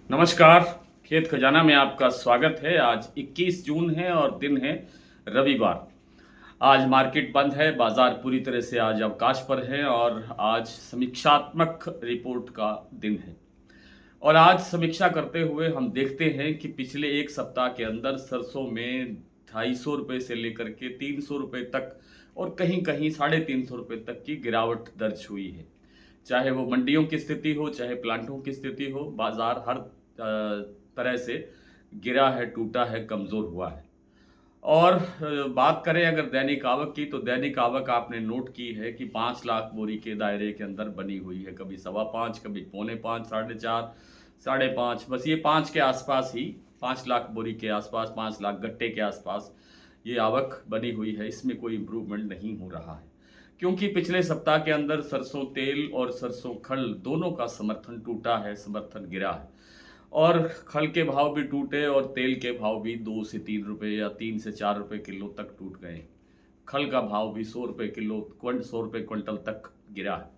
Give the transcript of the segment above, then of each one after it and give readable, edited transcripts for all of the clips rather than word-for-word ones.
नमस्कार। खेत खजाना में आपका स्वागत है। आज 21 जून है और दिन है रविवार। आज मार्केट बंद है, बाजार पूरी तरह से आज अवकाश पर है और आज समीक्षात्मक रिपोर्ट का दिन है। और आज समीक्षा करते हुए हम देखते हैं कि पिछले एक सप्ताह के अंदर सरसों में 250 रुपये से लेकर के 300 रुपये तक और कहीं कहीं 350 रुपये तक की गिरावट दर्ज हुई है। चाहे वो मंडियों की स्थिति हो, चाहे प्लांटों की स्थिति हो, बाजार हर तरह से गिरा है, टूटा है, कमज़ोर हुआ है। और बात करें अगर दैनिक आवक की, तो दैनिक आवक आपने नोट की है कि 5 लाख बोरी के दायरे के अंदर बनी हुई है। कभी 5.25, कभी 4.25, 4.5, 5.5, बस ये 5 के आसपास ही, 5 लाख बोरी के आसपास, 5 लाख गट्टे के आसपास ये आवक बनी हुई है। इसमें कोई इम्प्रूवमेंट नहीं हो रहा है, क्योंकि पिछले सप्ताह के अंदर सरसों तेल और सरसों खल दोनों का समर्थन टूटा है, समर्थन गिरा है। और खल के भाव भी टूटे और तेल के भाव भी 2 से 3 रुपये या 3 से 4 रुपये किलो तक टूट गए। खल का भाव भी 100 रुपये किलो, 100 रुपये क्विंटल तक गिरा है।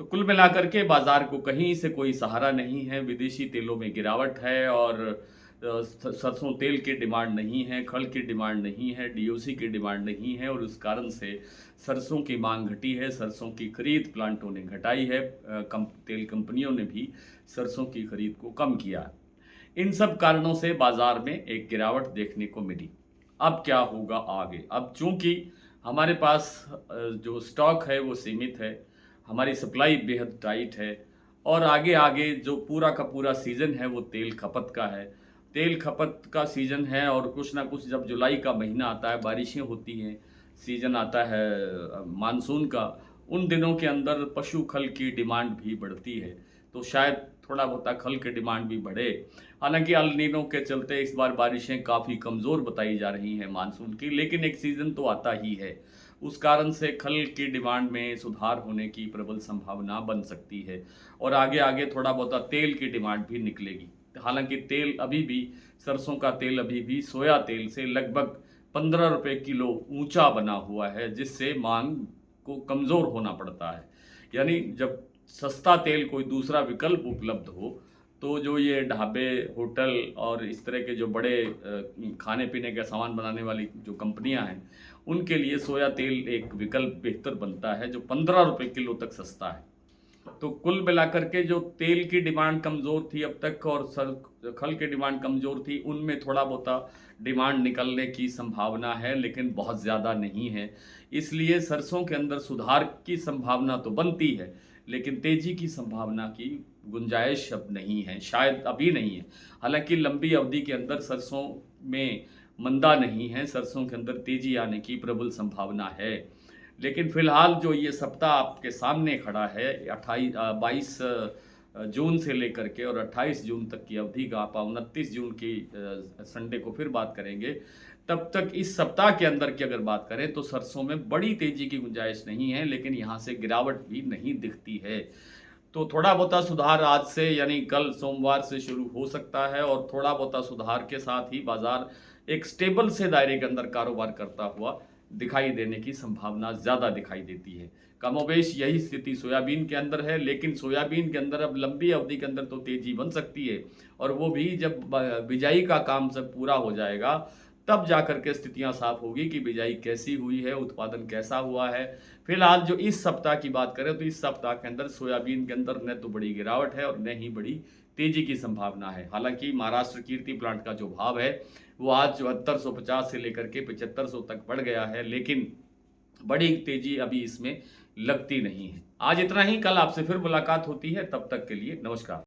तो कुल मिलाकर के बाजार को कहीं से कोई सहारा नहीं है। विदेशी तेलों में गिरावट है और सरसों तेल की डिमांड नहीं है, खल की डिमांड नहीं है, डीओसी की डिमांड नहीं है और उस कारण से सरसों की मांग घटी है। सरसों की खरीद प्लांटों ने घटाई है, तेल कंपनियों ने भी सरसों की खरीद को कम किया है। इन सब कारणों से बाजार में एक गिरावट देखने को मिली। अब क्या होगा आगे? अब चूंकि हमारे पास जो स्टॉक है वो सीमित है, हमारी सप्लाई बेहद टाइट है और आगे आगे जो पूरा का पूरा सीज़न है वो तेल खपत का है। तेल खपत का सीज़न है और कुछ ना कुछ जब जुलाई का महीना आता है, बारिशें होती हैं, सीज़न आता है मानसून का, उन दिनों के अंदर पशु खल की डिमांड भी बढ़ती है। तो शायद थोड़ा बहुत खल की डिमांड भी बढ़े। हालांकि अल नीनो के चलते इस बार बारिशें काफ़ी कमज़ोर बताई जा रही हैं मानसून की, लेकिन एक सीज़न तो आता ही है। उस कारण से खल की डिमांड में सुधार होने की प्रबल संभावना बन सकती है और आगे आगे थोड़ा बहुत तेल की डिमांड भी निकलेगी। हालांकि तेल अभी भी, सरसों का तेल अभी भी सोया तेल से लगभग 15 रुपये किलो ऊंचा बना हुआ है, जिससे मांग को कमज़ोर होना पड़ता है। यानी जब सस्ता तेल कोई दूसरा विकल्प उपलब्ध हो, तो जो ये ढाबे, होटल और इस तरह के जो बड़े खाने पीने का सामान बनाने वाली जो कंपनियां हैं, उनके लिए सोया तेल एक विकल्प बेहतर बनता है, जो 15 रुपये किलो तक सस्ता है। तो कुल मिलाकर के जो तेल की डिमांड कमज़ोर थी अब तक और खल की डिमांड कमज़ोर थी, उनमें थोड़ा बहुत डिमांड निकलने की संभावना है, लेकिन बहुत ज़्यादा नहीं है। इसलिए सरसों के अंदर सुधार की संभावना तो बनती है, लेकिन तेज़ी की संभावना की गुंजाइश अब नहीं है, शायद अभी नहीं है। हालांकि लंबी अवधि के अंदर सरसों में मंदा नहीं है, सरसों के अंदर तेज़ी आने की प्रबल संभावना है। लेकिन फिलहाल जो ये सप्ताह आपके सामने खड़ा है, 22 जून से लेकर के और 28 जून तक की अवधि का, आप 29 जून की संडे को फिर बात करेंगे, तब तक इस सप्ताह के अंदर की अगर बात करें तो सरसों में बड़ी तेजी की गुंजाइश नहीं है, लेकिन यहाँ से गिरावट भी नहीं दिखती है। तो थोड़ा बहुत सुधार आज से, यानी कल सोमवार से शुरू हो सकता है और थोड़ा बहुत सुधार के साथ ही बाजार एक स्टेबल से दायरे के अंदर कारोबार करता हुआ दिखाई देने की संभावना ज़्यादा दिखाई देती है। कमोबेश यही स्थिति सोयाबीन के अंदर है, लेकिन सोयाबीन के अंदर अब लंबी अवधि के अंदर तो तेज़ी बन सकती है और वो भी जब बिजाई का काम सब पूरा हो जाएगा, तब जाकर के स्थितियां साफ होगी कि बिजाई कैसी हुई है, उत्पादन कैसा हुआ है। फिलहाल जो इस सप्ताह की बात करें तो इस सप्ताह के अंदर सोयाबीन के अंदर न तो बड़ी गिरावट है और न ही बड़ी तेजी की संभावना है। हालांकि महाराष्ट्र कीर्ति प्लांट का जो भाव है वो आज 7450 से लेकर के 7500 तक बढ़ गया है, लेकिन बड़ी तेजी अभी इसमें लगती नहीं है। आज इतना ही, कल आपसे फिर मुलाकात होती है, तब तक के लिए नमस्कार।